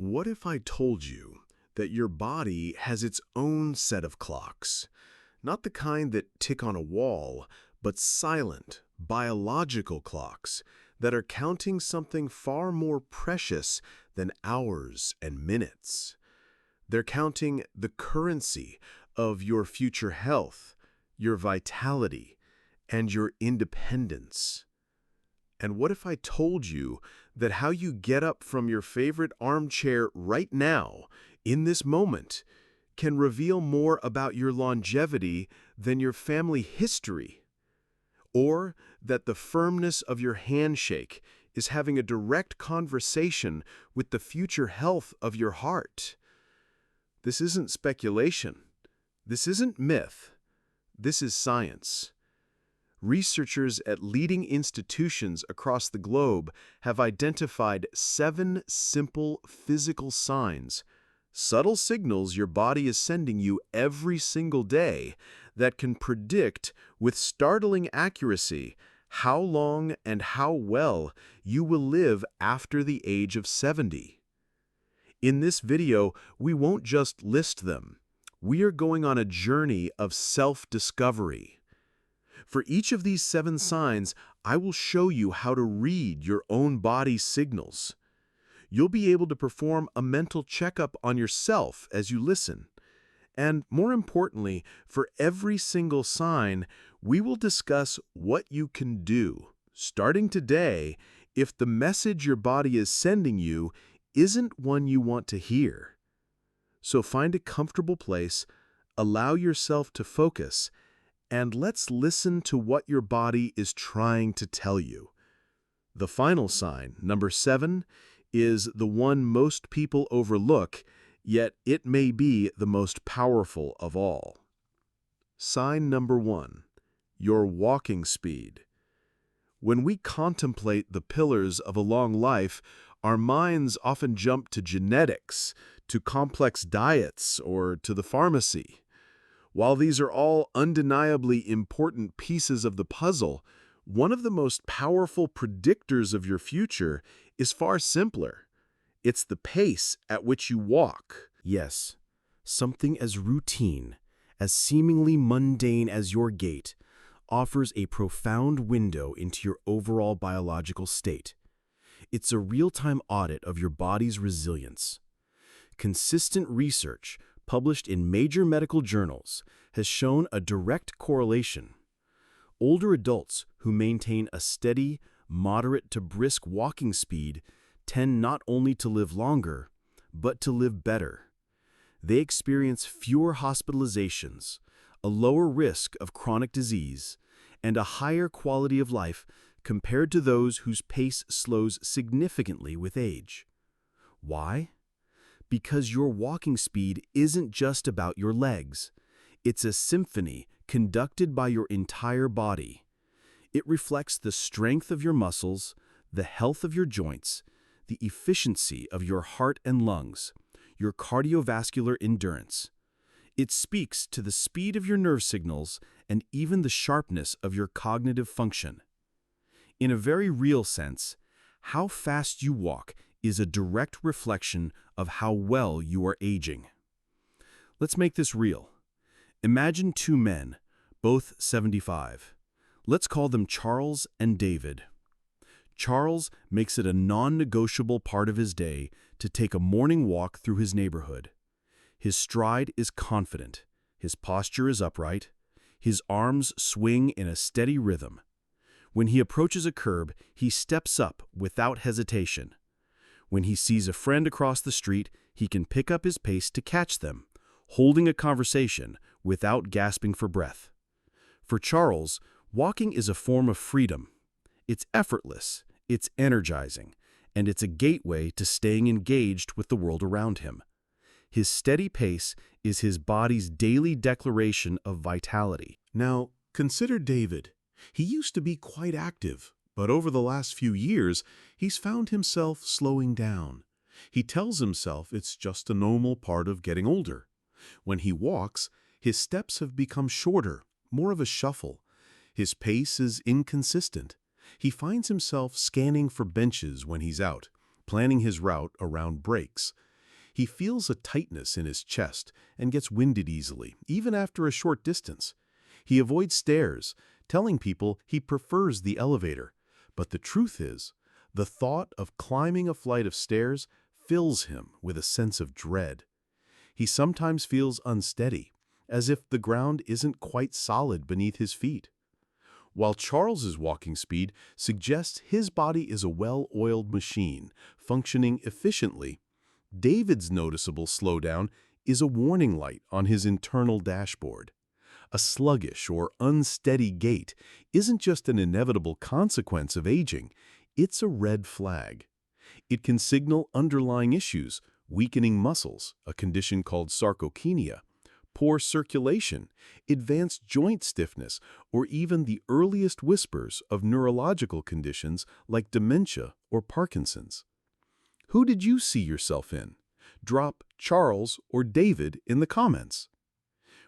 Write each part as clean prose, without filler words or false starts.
What if I told you that your body has its own set of clocks? Not the kind that tick on a wall, but silent, biological clocks that are counting something far more precious than hours and minutes. They're counting the currency of your future health, your vitality, and your independence. And what if I told you that how you get up from your favorite armchair right now, in this moment, can reveal more about your longevity than your family history? Or that the firmness of your handshake is having a direct conversation with the future health of your heart? This isn't speculation. This isn't myth. This is science. Researchers at leading institutions across the globe have identified 7 simple physical signs, subtle signals your body is sending you every single day that can predict with startling accuracy how long and how well you will live after the age of 70. In this video, we won't just list them. We are going on a journey of self-discovery. For each of these 7 signs, I will show you how to read your own body's signals. You'll be able to perform a mental checkup on yourself as you listen. And more importantly, for every single sign, we will discuss what you can do, starting today, if the message your body is sending you isn't one you want to hear. So find a comfortable place, allow yourself to focus, and let's listen to what your body is trying to tell you. The final sign, number 7, is the one most people overlook, yet it may be the most powerful of all. Sign number 1, your walking speed. When we contemplate the pillars of a long life, our minds often jump to genetics, to complex diets, or to the pharmacy. While these are all undeniably important pieces of the puzzle, one of the most powerful predictors of your future is far simpler. It's the pace at which you walk. Yes, something as routine, as seemingly mundane as your gait, offers a profound window into your overall biological state. It's a real-time audit of your body's resilience. Consistent research, published in major medical journals, has shown a direct correlation. Older adults who maintain a steady, moderate to brisk walking speed tend not only to live longer, but to live better. They experience fewer hospitalizations, a lower risk of chronic disease, and a higher quality of life compared to those whose pace slows significantly with age. Why? Because your walking speed isn't just about your legs. It's a symphony conducted by your entire body. It reflects the strength of your muscles, the health of your joints, the efficiency of your heart and lungs, your cardiovascular endurance. It speaks to the speed of your nerve signals and even the sharpness of your cognitive function. In a very real sense, how fast you walk is a direct reflection of how well you are aging. Let's make this real. Imagine 2 men, both 75. Let's call them Charles and David. Charles makes it a non-negotiable part of his day to take a morning walk through his neighborhood. His stride is confident, his posture is upright, his arms swing in a steady rhythm. When he approaches a curb, he steps up without hesitation. When he sees a friend across the street, he can pick up his pace to catch them, holding a conversation without gasping for breath. For Charles, walking is a form of freedom. It's effortless, it's energizing, and it's a gateway to staying engaged with the world around him. His steady pace is his body's daily declaration of vitality. Now, consider David. He used to be quite active, but over the last few years, he's found himself slowing down. He tells himself it's just a normal part of getting older. When he walks, his steps have become shorter, more of a shuffle. His pace is inconsistent. He finds himself scanning for benches when he's out, planning his route around breaks. He feels a tightness in his chest and gets winded easily, even after a short distance. He avoids stairs, telling people he prefers the elevator. But the truth is, the thought of climbing a flight of stairs fills him with a sense of dread. He sometimes feels unsteady, as if the ground isn't quite solid beneath his feet. While Charles's walking speed suggests his body is a well-oiled machine, functioning efficiently, David's noticeable slowdown is a warning light on his internal dashboard. A sluggish or unsteady gait isn't just an inevitable consequence of aging, it's a red flag. It can signal underlying issues, weakening muscles, a condition called sarcopenia, poor circulation, advanced joint stiffness, or even the earliest whispers of neurological conditions like dementia or Parkinson's. Who did you see yourself in? Drop Charles or David in the comments.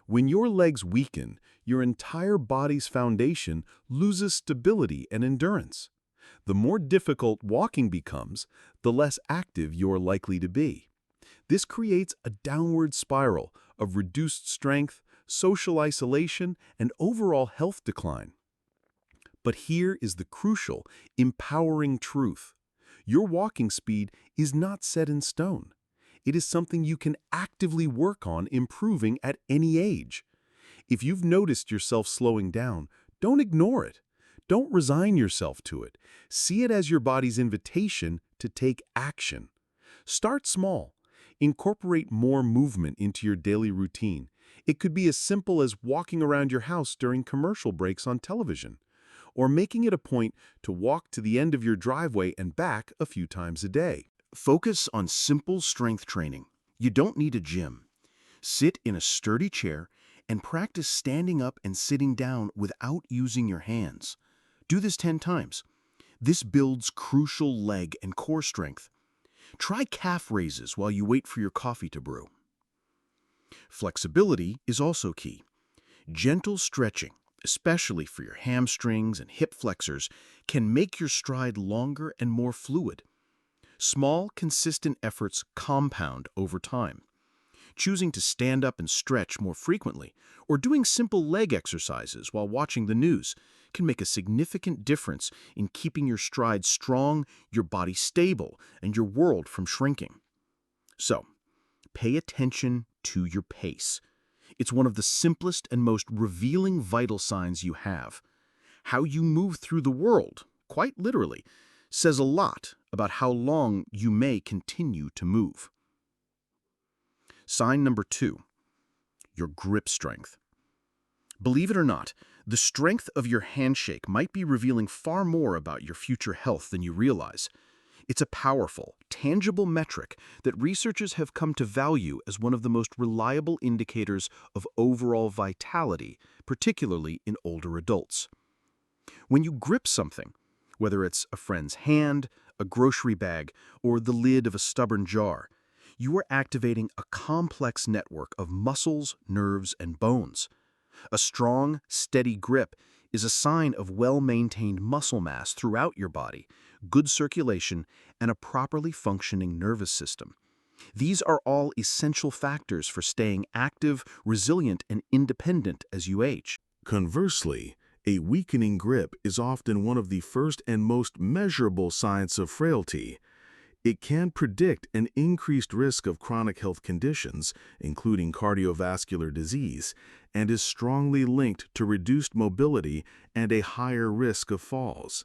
When your legs weaken, your entire body's foundation loses stability and endurance. The more difficult walking becomes, the less active you're likely to be. This creates a downward spiral of reduced strength, social isolation, and overall health decline. But here is the crucial, empowering truth. Your walking speed is not set in stone. It is something you can actively work on improving at any age. If you've noticed yourself slowing down, don't ignore it. Don't resign yourself to it. See it as your body's invitation to take action. Start small. Incorporate more movement into your daily routine. It could be as simple as walking around your house during commercial breaks on television, or making it a point to walk to the end of your driveway and back a few times a day. Focus on simple strength training. You don't need a gym. Sit in a sturdy chair and practice standing up and sitting down without using your hands. Do this 10 times. This builds crucial leg and core strength. Try calf raises while you wait for your coffee to brew. Flexibility is also key. Gentle stretching, especially for your hamstrings and hip flexors, can make your stride longer and more fluid. Small, consistent efforts compound over time. Choosing to stand up and stretch more frequently, or doing simple leg exercises while watching the news, can make a significant difference in keeping your stride strong, your body stable, and your world from shrinking. So, pay attention to your pace. It's one of the simplest and most revealing vital signs you have. How you move through the world, quite literally, says a lot about how long you may continue to move. Sign number 2, your grip strength. Believe it or not, the strength of your handshake might be revealing far more about your future health than you realize. It's a powerful, tangible metric that researchers have come to value as one of the most reliable indicators of overall vitality, particularly in older adults. When you grip something, whether it's a friend's hand, a grocery bag, or the lid of a stubborn jar, you are activating a complex network of muscles, nerves, and bones. A strong, steady grip is a sign of well-maintained muscle mass throughout your body, good circulation, and a properly functioning nervous system. These are all essential factors for staying active, resilient, and independent as you age. Conversely, a weakening grip is often one of the first and most measurable signs of frailty. It can predict an increased risk of chronic health conditions, including cardiovascular disease, and is strongly linked to reduced mobility and a higher risk of falls.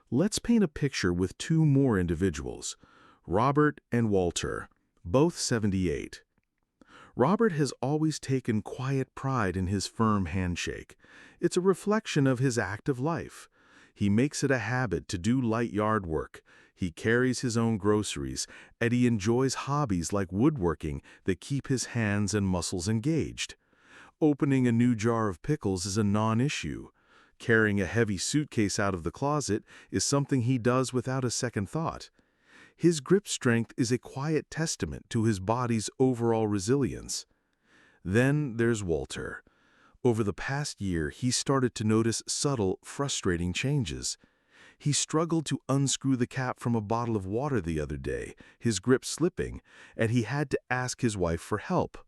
Let's paint a picture with 2 more individuals, Robert and Walter, both 78. Robert has always taken quiet pride in his firm handshake. It's a reflection of his active life. He makes it a habit to do light yard work. He carries his own groceries, and he enjoys hobbies like woodworking that keep his hands and muscles engaged. Opening a new jar of pickles is a non-issue. Carrying a heavy suitcase out of the closet is something he does without a second thought. His grip strength is a quiet testament to his body's overall resilience. Then there's Walter. Over the past year, he started to notice subtle, frustrating changes. He struggled to unscrew the cap from a bottle of water the other day, his grip slipping, and he had to ask his wife for help.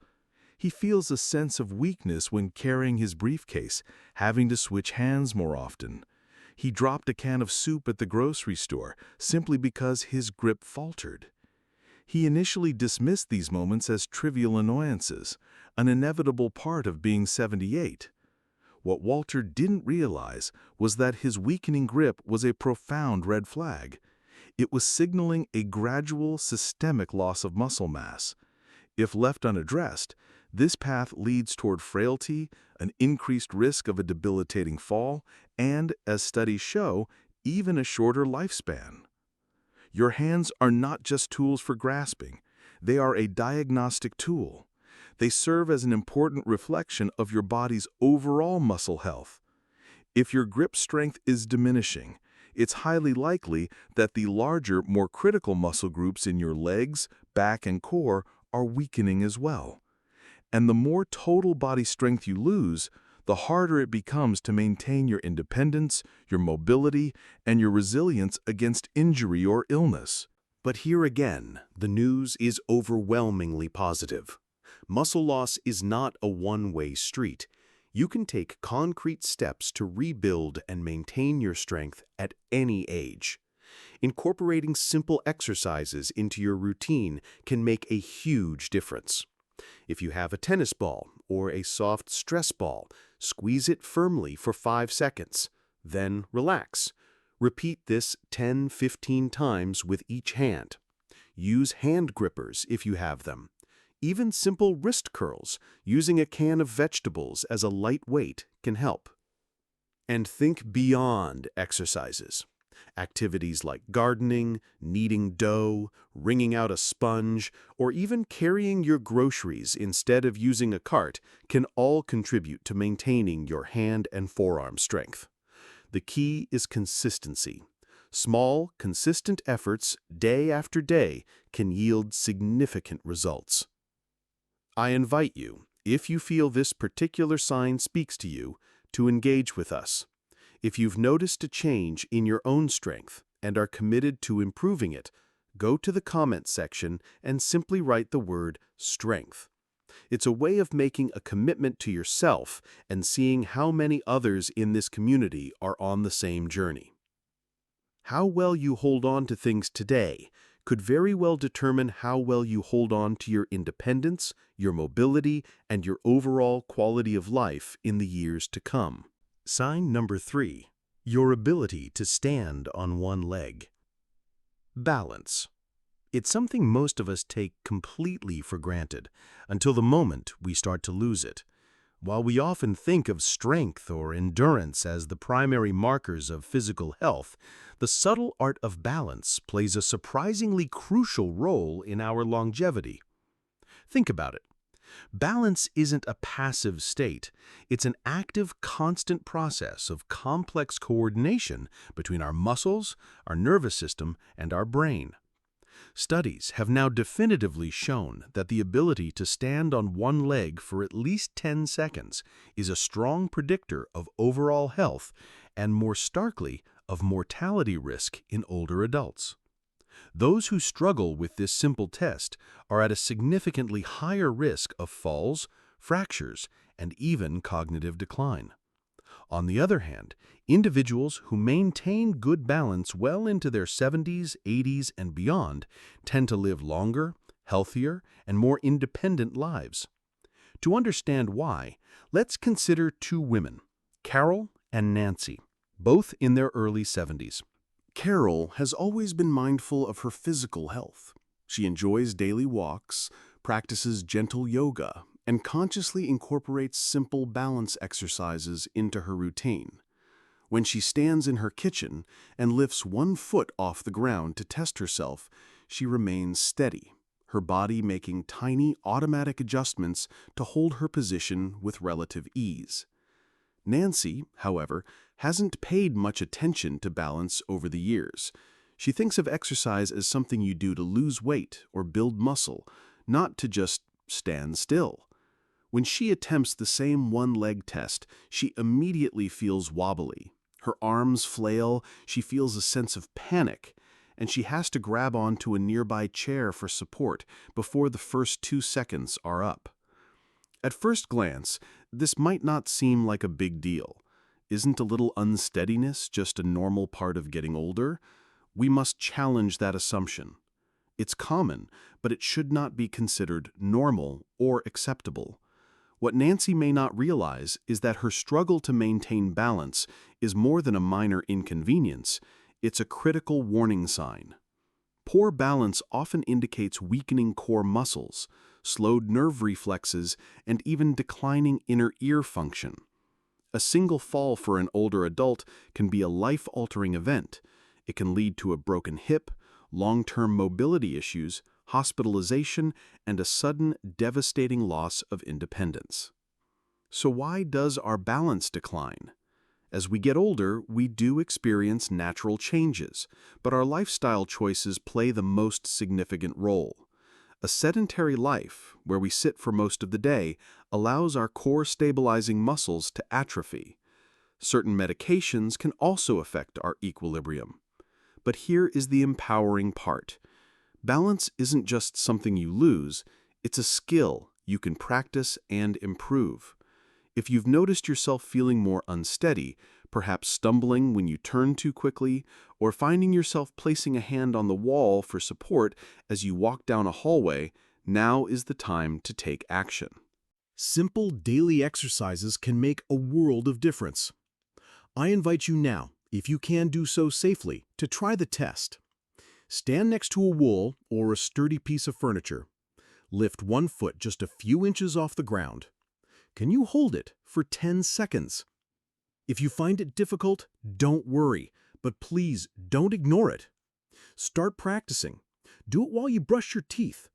He feels a sense of weakness when carrying his briefcase, having to switch hands more often. He dropped a can of soup at the grocery store simply because his grip faltered. He initially dismissed these moments as trivial annoyances, an inevitable part of being 78. What Walter didn't realize was that his weakening grip was a profound red flag. It was signaling a gradual, systemic loss of muscle mass. If left unaddressed, this path leads toward frailty, an increased risk of a debilitating fall, and, as studies show, even a shorter lifespan. Your hands are not just tools for grasping. They are a diagnostic tool. They serve as an important reflection of your body's overall muscle health. If your grip strength is diminishing, it's highly likely that the larger, more critical muscle groups in your legs, back, and core are weakening as well. And the more total body strength you lose, the harder it becomes to maintain your independence, your mobility, and your resilience against injury or illness. But here again, the news is overwhelmingly positive. Muscle loss is not a one-way street. You can take concrete steps to rebuild and maintain your strength at any age. Incorporating simple exercises into your routine can make a huge difference. If you have a tennis ball or a soft stress ball, squeeze it firmly for 5 seconds. Then relax. Repeat this 10-15 times with each hand. Use hand grippers if you have them. Even simple wrist curls, using a can of vegetables as a light weight, can help. And think beyond exercises. Activities like gardening, kneading dough, wringing out a sponge, or even carrying your groceries instead of using a cart can all contribute to maintaining your hand and forearm strength. The key is consistency. Small, consistent efforts, day after day, can yield significant results. I invite you, if you feel this particular sign speaks to you, to engage with us. If you've noticed a change in your own strength and are committed to improving it, go to the comments section and simply write the word strength. It's a way of making a commitment to yourself and seeing how many others in this community are on the same journey. How well you hold on to things today could very well determine how well you hold on to your independence, your mobility, and your overall quality of life in the years to come. Sign number 3. Your ability to stand on one leg. Balance. It's something most of us take completely for granted until the moment we start to lose it. While we often think of strength or endurance as the primary markers of physical health, the subtle art of balance plays a surprisingly crucial role in our longevity. Think about it. Balance isn't a passive state. It's an active, constant process of complex coordination between our muscles, our nervous system, and our brain. Studies have now definitively shown that the ability to stand on one leg for at least 10 seconds is a strong predictor of overall health and, more starkly, of mortality risk in older adults. Those who struggle with this simple test are at a significantly higher risk of falls, fractures, and even cognitive decline. On the other hand, individuals who maintain good balance well into their 70s, 80s, and beyond tend to live longer, healthier, and more independent lives. To understand why, let's consider 2 women, Carol and Nancy, both in their early 70s. Carol has always been mindful of her physical health. She enjoys daily walks, practices gentle yoga, and consciously incorporates simple balance exercises into her routine. When she stands in her kitchen and lifts one foot off the ground to test herself, she remains steady, her body making tiny automatic adjustments to hold her position with relative ease. Nancy, however, hasn't paid much attention to balance over the years. She thinks of exercise as something you do to lose weight or build muscle, not to just stand still. When she attempts the same one-leg test, she immediately feels wobbly. Her arms flail, she feels a sense of panic, and she has to grab onto a nearby chair for support before the first 2 seconds are up. At first glance, this might not seem like a big deal. Isn't a little unsteadiness just a normal part of getting older? We must challenge that assumption. It's common, but it should not be considered normal or acceptable. What Nancy may not realize is that her struggle to maintain balance is more than a minor inconvenience. It's a critical warning sign. Poor balance often indicates weakening core muscles, slowed nerve reflexes, and even declining inner ear function. A single fall for an older adult can be a life-altering event. It can lead to a broken hip, long-term mobility issues, hospitalization, and a sudden, devastating loss of independence. So why does our balance decline? As we get older, we do experience natural changes, but our lifestyle choices play the most significant role. A sedentary life, where we sit for most of the day, allows our core-stabilizing muscles to atrophy. Certain medications can also affect our equilibrium. But here is the empowering part. Balance isn't just something you lose, it's a skill you can practice and improve. If you've noticed yourself feeling more unsteady, perhaps stumbling when you turn too quickly, or finding yourself placing a hand on the wall for support as you walk down a hallway, now is the time to take action. Simple daily exercises can make a world of difference. I invite you now, if you can do so safely, to try the test. Stand next to a wall or a sturdy piece of furniture. Lift one foot just a few inches off the ground. Can you hold it for 10 seconds? If you find it difficult, don't worry, but please don't ignore it. Start practicing. Do it while you brush your teeth.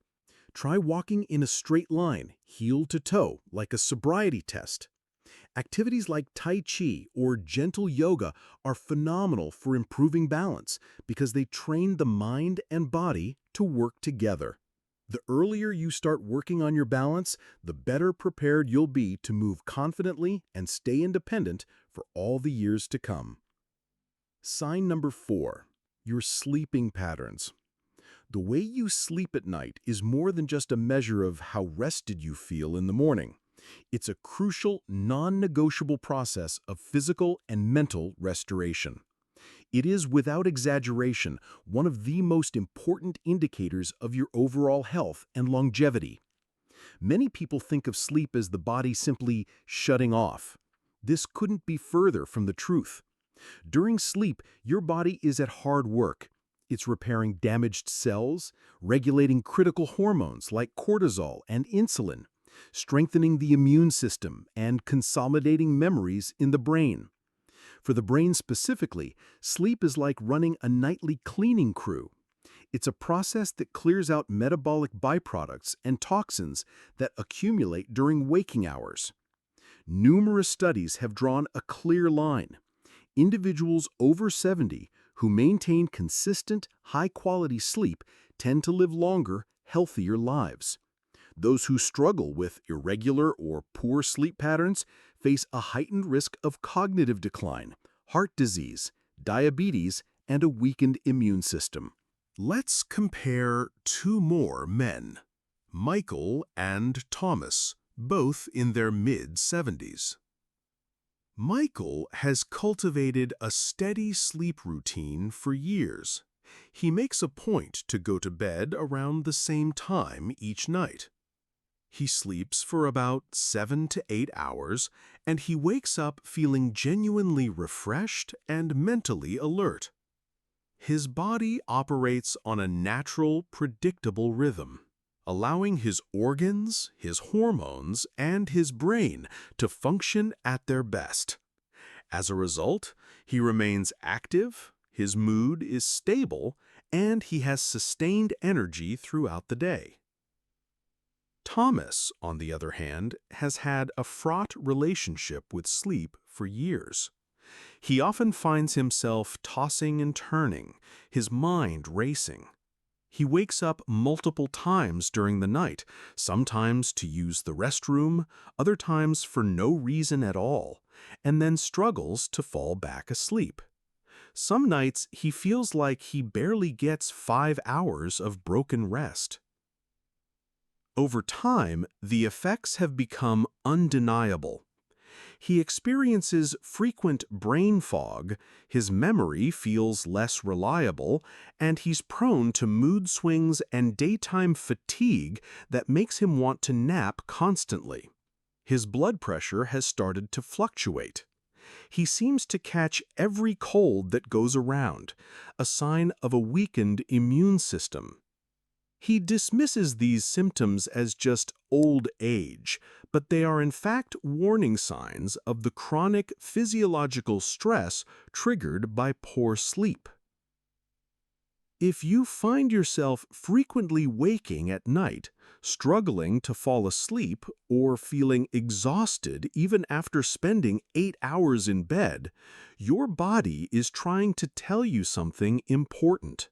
Try walking in a straight line, heel to toe, like a sobriety test. Activities like Tai Chi or gentle yoga are phenomenal for improving balance because they train the mind and body to work together. The earlier you start working on your balance, the better prepared you'll be to move confidently and stay independent for all the years to come. Sign number 4, your sleeping patterns. The way you sleep at night is more than just a measure of how rested you feel in the morning. It's a crucial, non-negotiable process of physical and mental restoration. It is, without exaggeration, one of the most important indicators of your overall health and longevity. Many people think of sleep as the body simply shutting off. This couldn't be further from the truth. During sleep, your body is at hard work. It's repairing damaged cells, regulating critical hormones like cortisol and insulin, strengthening the immune system, and consolidating memories in the brain. For the brain specifically, sleep is like running a nightly cleaning crew. It's a process that clears out metabolic byproducts and toxins that accumulate during waking hours. Numerous studies have drawn a clear line. Individuals over 70 who maintain consistent, high-quality sleep tend to live longer, healthier lives. Those who struggle with irregular or poor sleep patterns face a heightened risk of cognitive decline, heart disease, diabetes, and a weakened immune system. Let's compare 2 more men, Michael and Thomas, both in their mid-70s. Michael has cultivated a steady sleep routine for years. He makes a point to go to bed around the same time each night. He sleeps for about 7 to 8 hours, and he wakes up feeling genuinely refreshed and mentally alert. His body operates on a natural, predictable rhythm, allowing his organs, his hormones, and his brain to function at their best. As a result, he remains active, his mood is stable, and he has sustained energy throughout the day. Thomas, on the other hand, has had a fraught relationship with sleep for years. He often finds himself tossing and turning, his mind racing. He wakes up multiple times during the night, sometimes to use the restroom, other times for no reason at all, and then struggles to fall back asleep. Some nights he feels like he barely gets 5 hours of broken rest. Over time, the effects have become undeniable. He experiences frequent brain fog, his memory feels less reliable, and he's prone to mood swings and daytime fatigue that makes him want to nap constantly. His blood pressure has started to fluctuate. He seems to catch every cold that goes around, a sign of a weakened immune system. He dismisses these symptoms as just old age, but they are in fact warning signs of the chronic physiological stress triggered by poor sleep. If you find yourself frequently waking at night, struggling to fall asleep, or feeling exhausted even after spending 8 hours in bed, your body is trying to tell you something important.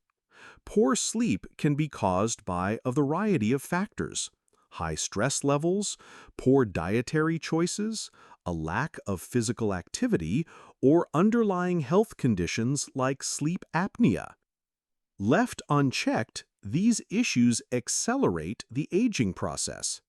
Poor sleep can be caused by a variety of factors: high stress levels, poor dietary choices, a lack of physical activity, or underlying health conditions like sleep apnea. Left unchecked, these issues accelerate the aging process.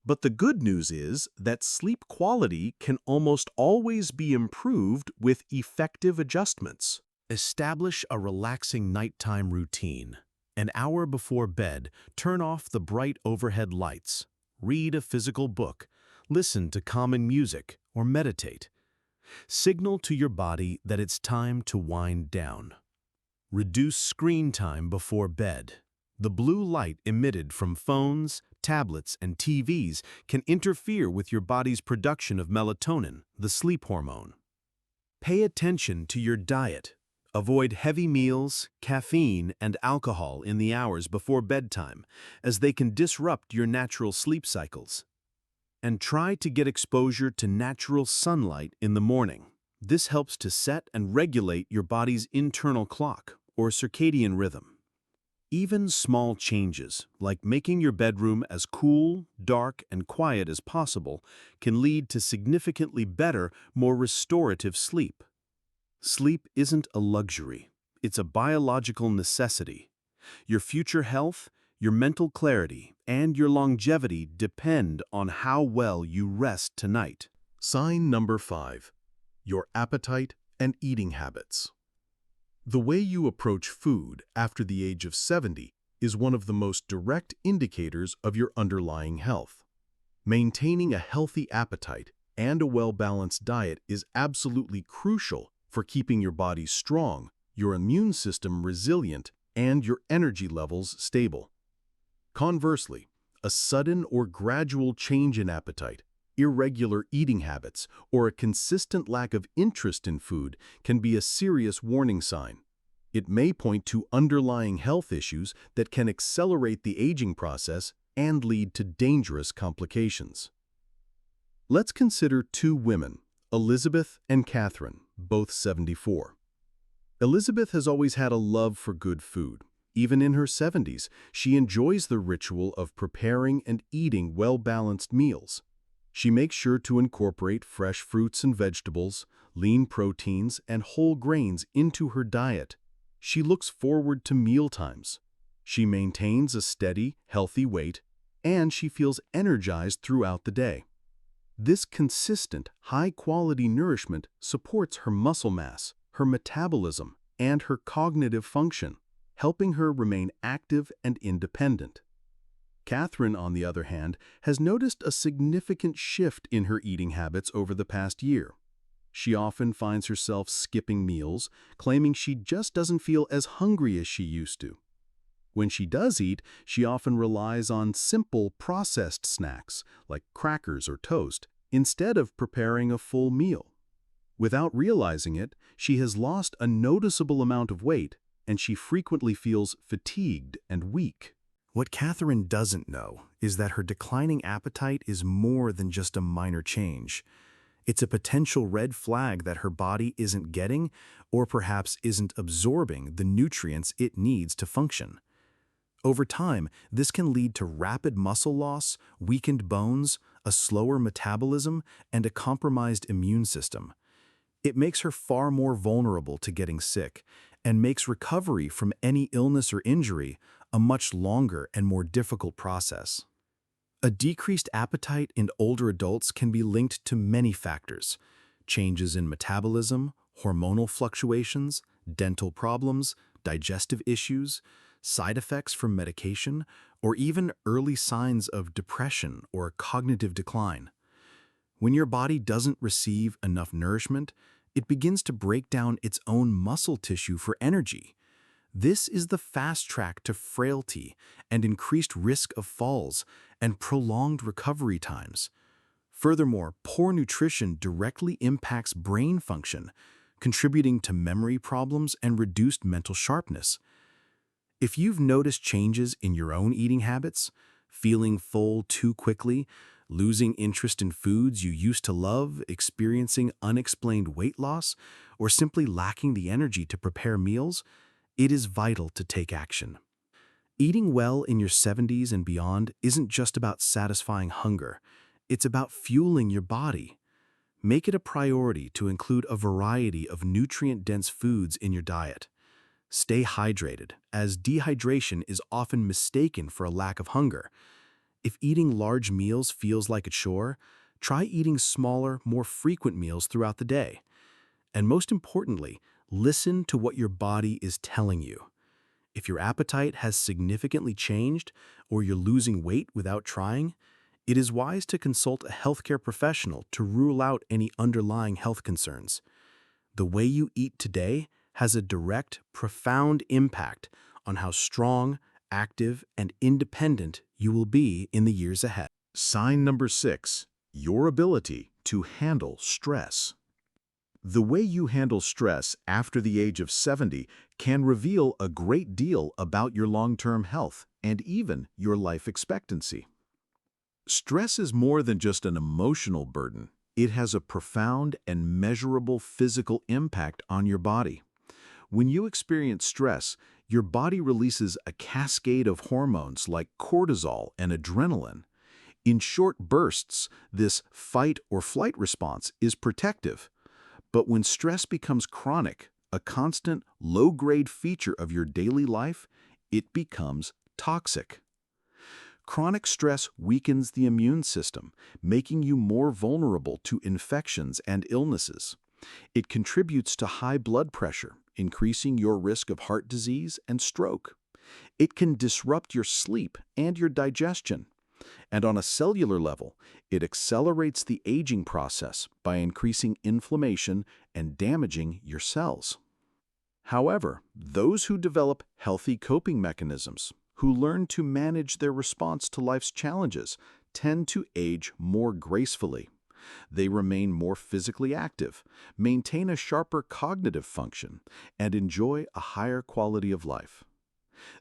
But the good news is that sleep quality can almost always be improved with effective adjustments. Establish a relaxing nighttime routine. An hour before bed, turn off the bright overhead lights. Read a physical book, listen to calming music, or meditate. Signal to your body that it's time to wind down. Reduce screen time before bed. The blue light emitted from phones, tablets, and TVs can interfere with your body's production of melatonin, the sleep hormone. Pay attention to your diet. Avoid heavy meals, caffeine, and alcohol in the hours before bedtime, as they can disrupt your natural sleep cycles. And try to get exposure to natural sunlight in the morning. This helps to set and regulate your body's internal clock, or circadian rhythm. Even small changes, like making your bedroom as cool, dark, and quiet as possible, can lead to significantly better, more restorative sleep. Sleep isn't a luxury, it's a biological necessity. Your future health, your mental clarity, and your longevity depend on how well you rest tonight. Sign number 5. Your appetite and eating habits. The way you approach food after the age of 70 is one of the most direct indicators of your underlying health. Maintaining a healthy appetite and a well-balanced diet is absolutely crucial for keeping your body strong, your immune system resilient, and your energy levels stable. Conversely, a sudden or gradual change in appetite, irregular eating habits, or a consistent lack of interest in food can be a serious warning sign. It may point to underlying health issues that can accelerate the aging process and lead to dangerous complications. Let's consider 2 women, Elizabeth and Catherine, both 74. Elizabeth has always had a love for good food. Even in her 70s, she enjoys the ritual of preparing and eating well-balanced meals. She makes sure to incorporate fresh fruits and vegetables, lean proteins, and whole grains into her diet. She looks forward to mealtimes. She maintains a steady, healthy weight, and she feels energized throughout the day. This consistent, high-quality nourishment supports her muscle mass, her metabolism, and her cognitive function, helping her remain active and independent. Catherine, on the other hand, has noticed a significant shift in her eating habits over the past year. She often finds herself skipping meals, claiming she just doesn't feel as hungry as she used to. When she does eat, she often relies on simple, processed snacks, like crackers or toast, instead of preparing a full meal. Without realizing it, she has lost a noticeable amount of weight, and she frequently feels fatigued and weak. What Catherine doesn't know is that her declining appetite is more than just a minor change. It's a potential red flag that her body isn't getting, or perhaps isn't absorbing, the nutrients it needs to function. Over time, this can lead to rapid muscle loss, weakened bones, a slower metabolism, and a compromised immune system. It makes her far more vulnerable to getting sick and makes recovery from any illness or injury a much longer and more difficult process. A decreased appetite in older adults can be linked to many factors: changes in metabolism, hormonal fluctuations, dental problems, digestive issues, side effects from medication, or even early signs of depression or cognitive decline. When your body doesn't receive enough nourishment, it begins to break down its own muscle tissue for energy. This is the fast track to frailty and increased risk of falls and prolonged recovery times. Furthermore, poor nutrition directly impacts brain function, contributing to memory problems and reduced mental sharpness. If you've noticed changes in your own eating habits, feeling full too quickly, losing interest in foods you used to love, experiencing unexplained weight loss, or simply lacking the energy to prepare meals, it is vital to take action. Eating well in your 70s and beyond isn't just about satisfying hunger. It's about fueling your body. Make it a priority to include a variety of nutrient-dense foods in your diet. Stay hydrated, as dehydration is often mistaken for a lack of hunger. If eating large meals feels like a chore, try eating smaller, more frequent meals throughout the day. And most importantly, listen to what your body is telling you. If your appetite has significantly changed or you're losing weight without trying, it is wise to consult a healthcare professional to rule out any underlying health concerns. The way you eat today has a direct, profound impact on how strong, active, and independent you will be in the years ahead. Sign number 6, your ability to handle stress. The way you handle stress after the age of 70 can reveal a great deal about your long-term health and even your life expectancy. Stress is more than just an emotional burden. It has a profound and measurable physical impact on your body. When you experience stress, your body releases a cascade of hormones like cortisol and adrenaline. In short bursts, this fight or flight response is protective. But when stress becomes chronic, a constant, low-grade feature of your daily life, it becomes toxic. Chronic stress weakens the immune system, making you more vulnerable to infections and illnesses. It contributes to high blood pressure, increasing your risk of heart disease and stroke. It can disrupt your sleep and your digestion. And on a cellular level, it accelerates the aging process by increasing inflammation and damaging your cells. However, those who develop healthy coping mechanisms, who learn to manage their response to life's challenges, tend to age more gracefully. They remain more physically active, maintain a sharper cognitive function, and enjoy a higher quality of life.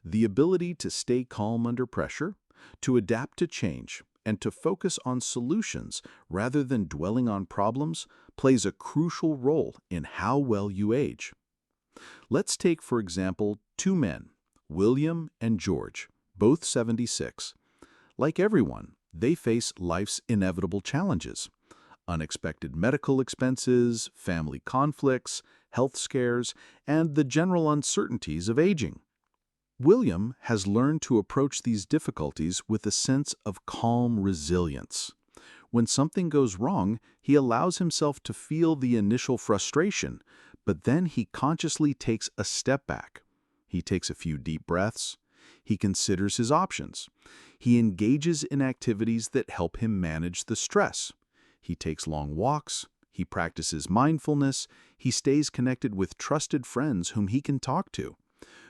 The ability to stay calm under pressure, to adapt to change, and to focus on solutions rather than dwelling on problems plays a crucial role in how well you age. Let's take, for example, two men, William and George, both 76. Like everyone, they face life's inevitable challenges: unexpected medical expenses, family conflicts, health scares, and the general uncertainties of aging. William has learned to approach these difficulties with a sense of calm resilience. When something goes wrong, he allows himself to feel the initial frustration, but then he consciously takes a step back. He takes a few deep breaths. He considers his options. He engages in activities that help him manage the stress. He takes long walks. He practices mindfulness. He stays connected with trusted friends whom he can talk to.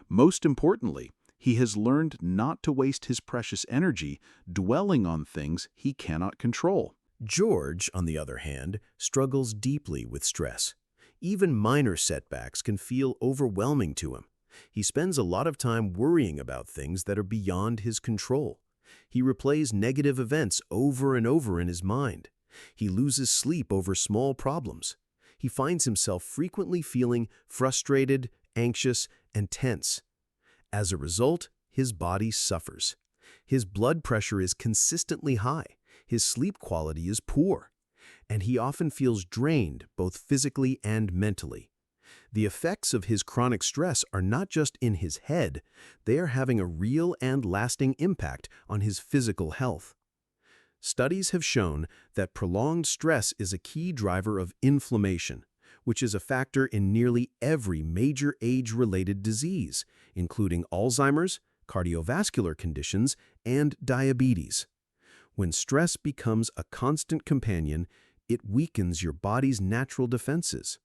Most importantly, he has learned not to waste his precious energy dwelling on things he cannot control. George, on the other hand, struggles deeply with stress. Even minor setbacks can feel overwhelming to him. He spends a lot of time worrying about things that are beyond his control. He replays negative events over and over in his mind. He loses sleep over small problems. He finds himself frequently feeling frustrated, anxious, and tense. As a result, his body suffers. His blood pressure is consistently high, his sleep quality is poor, and he often feels drained both physically and mentally. The effects of his chronic stress are not just in his head, they are having a real and lasting impact on his physical health. Studies have shown that prolonged stress is a key driver of inflammation, which is a factor in nearly every major age-related disease, including Alzheimer's, cardiovascular conditions, and diabetes. When stress becomes a constant companion, it weakens your body's natural defenses.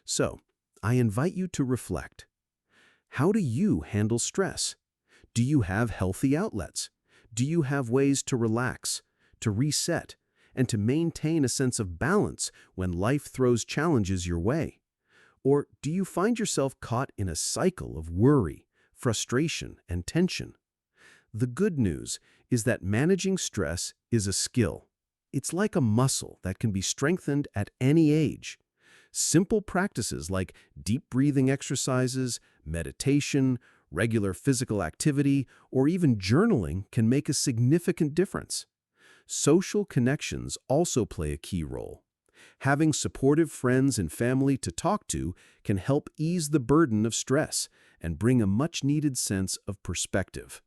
So, I invite you to reflect. How do you handle stress? Do you have healthy outlets? Do you have ways to relax, to reset, and to maintain a sense of balance when life throws challenges your way? Or do you find yourself caught in a cycle of worry, frustration, and tension? The good news is that managing stress is a skill. It's like a muscle that can be strengthened at any age. Simple practices like deep breathing exercises, meditation, regular physical activity, or even journaling can make a significant difference. Social connections also play a key role. Having supportive friends and family to talk to can help ease the burden of stress and bring a much-needed sense of perspective.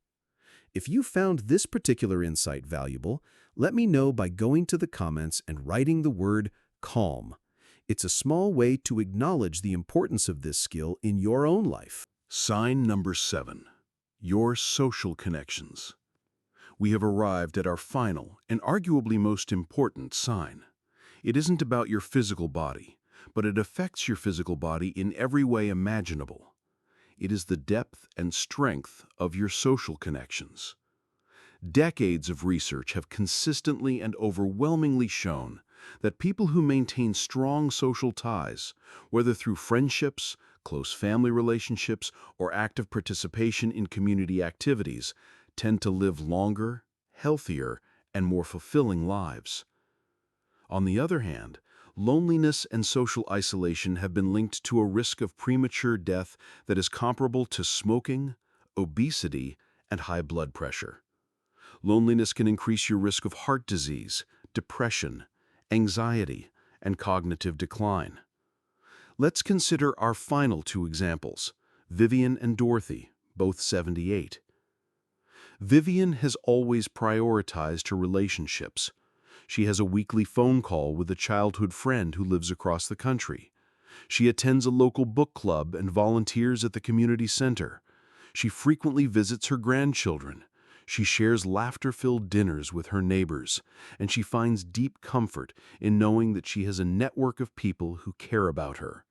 If you found this particular insight valuable, let me know by going to the comments and writing the word CALM. It's a small way to acknowledge the importance of this skill in your own life. Sign number 7. Your social connections. We have arrived at our final and arguably most important sign. It isn't about your physical body, but it affects your physical body in every way imaginable. It is the depth and strength of your social connections. Decades of research have consistently and overwhelmingly shown that people who maintain strong social ties, whether through friendships, close family relationships, or active participation in community activities, tend to live longer, healthier, and more fulfilling lives. On the other hand, loneliness and social isolation have been linked to a risk of premature death that is comparable to smoking, obesity, and high blood pressure. Loneliness can increase your risk of heart disease, depression, anxiety, and cognitive decline. Let's consider our final 2 examples, Vivian and Dorothy, both 78. Vivian has always prioritized her relationships. She has a weekly phone call with a childhood friend who lives across the country. She attends a local book club and volunteers at the community center. She frequently visits her grandchildren. She shares laughter-filled dinners with her neighbors, and she finds deep comfort in knowing that she has a network of people who care about her.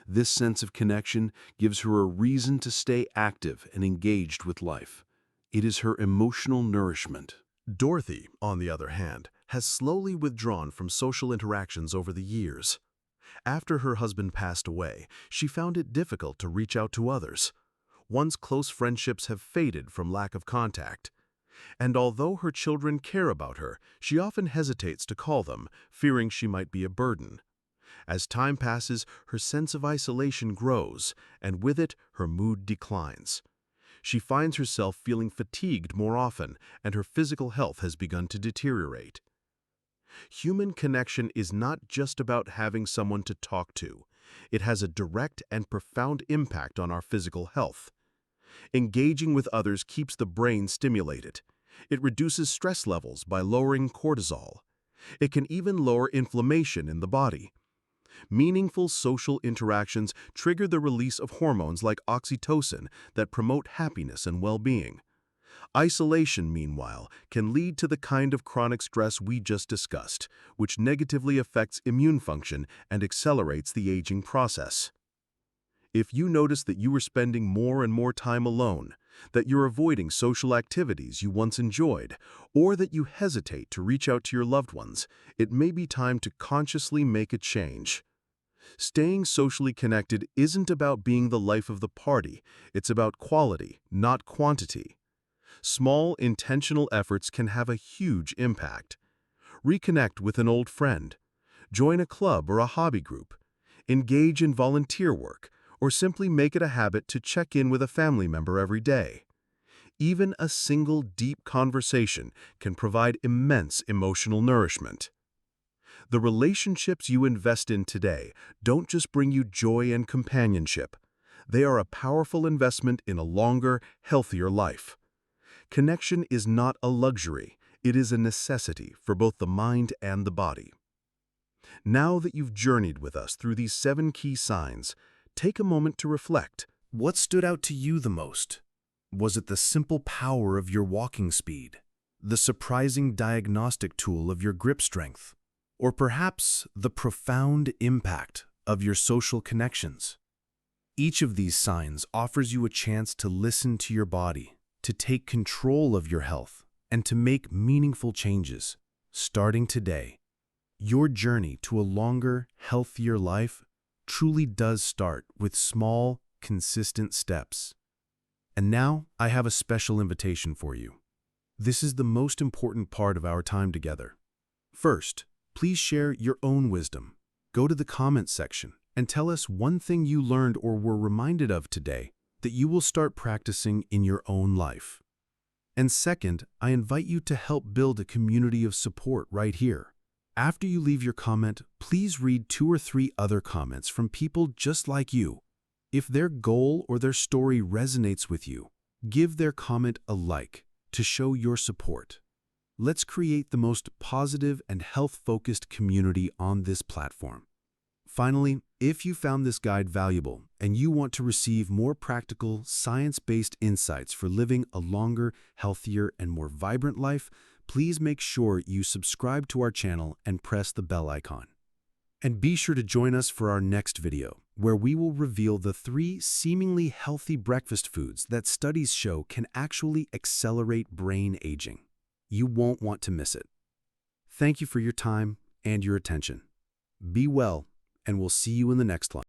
This sense of connection gives her a reason to stay active and engaged with life. It is her emotional nourishment. Dorothy, on the other hand, has slowly withdrawn from social interactions over the years. After her husband passed away, she found it difficult to reach out to others. Once close friendships have faded from lack of contact. And although her children care about her, she often hesitates to call them, fearing she might be a burden. As time passes, her sense of isolation grows, and with it, her mood declines. She finds herself feeling fatigued more often, and her physical health has begun to deteriorate. Human connection is not just about having someone to talk to. It has a direct and profound impact on our physical health. Engaging with others keeps the brain stimulated. It reduces stress levels by lowering cortisol. It can even lower inflammation in the body. Meaningful social interactions trigger the release of hormones like oxytocin that promote happiness and well-being. Isolation, meanwhile, can lead to the kind of chronic stress we just discussed, which negatively affects immune function and accelerates the aging process. If you notice that you are spending more and more time alone, that you're avoiding social activities you once enjoyed, or that you hesitate to reach out to your loved ones, it may be time to consciously make a change. Staying socially connected isn't about being the life of the party, it's about quality, not quantity. Small, intentional efforts can have a huge impact. Reconnect with an old friend. Join a club or a hobby group. Engage in volunteer work, or simply make it a habit to check in with a family member every day. Even a single deep conversation can provide immense emotional nourishment. The relationships you invest in today don't just bring you joy and companionship. They are a powerful investment in a longer, healthier life. Connection is not a luxury, it is a necessity for both the mind and the body. Now that you've journeyed with us through these 7 key signs, take a moment to reflect. What stood out to you the most? Was it the simple power of your walking speed, the surprising diagnostic tool of your grip strength, or perhaps the profound impact of your social connections? Each of these signs offers you a chance to listen to your body, to take control of your health, and to make meaningful changes. Starting today, your journey to a longer, healthier life truly does start with small, consistent steps. And now, I have a special invitation for you. This is the most important part of our time together. First, please share your own wisdom. Go to the comments section and tell us one thing you learned or were reminded of today that you will start practicing in your own life. And second, I invite you to help build a community of support right here. After you leave your comment, please read 2 or 3 other comments from people just like you. If their goal or their story resonates with you, give their comment a like to show your support. Let's create the most positive and health-focused community on this platform. Finally, if you found this guide valuable and you want to receive more practical, science-based insights for living a longer, healthier, and more vibrant life, please make sure you subscribe to our channel and press the bell icon. And be sure to join us for our next video, where we will reveal the 3 seemingly healthy breakfast foods that studies show can actually accelerate brain aging. You won't want to miss it. Thank you for your time and your attention. Be well, and we'll see you in the next one.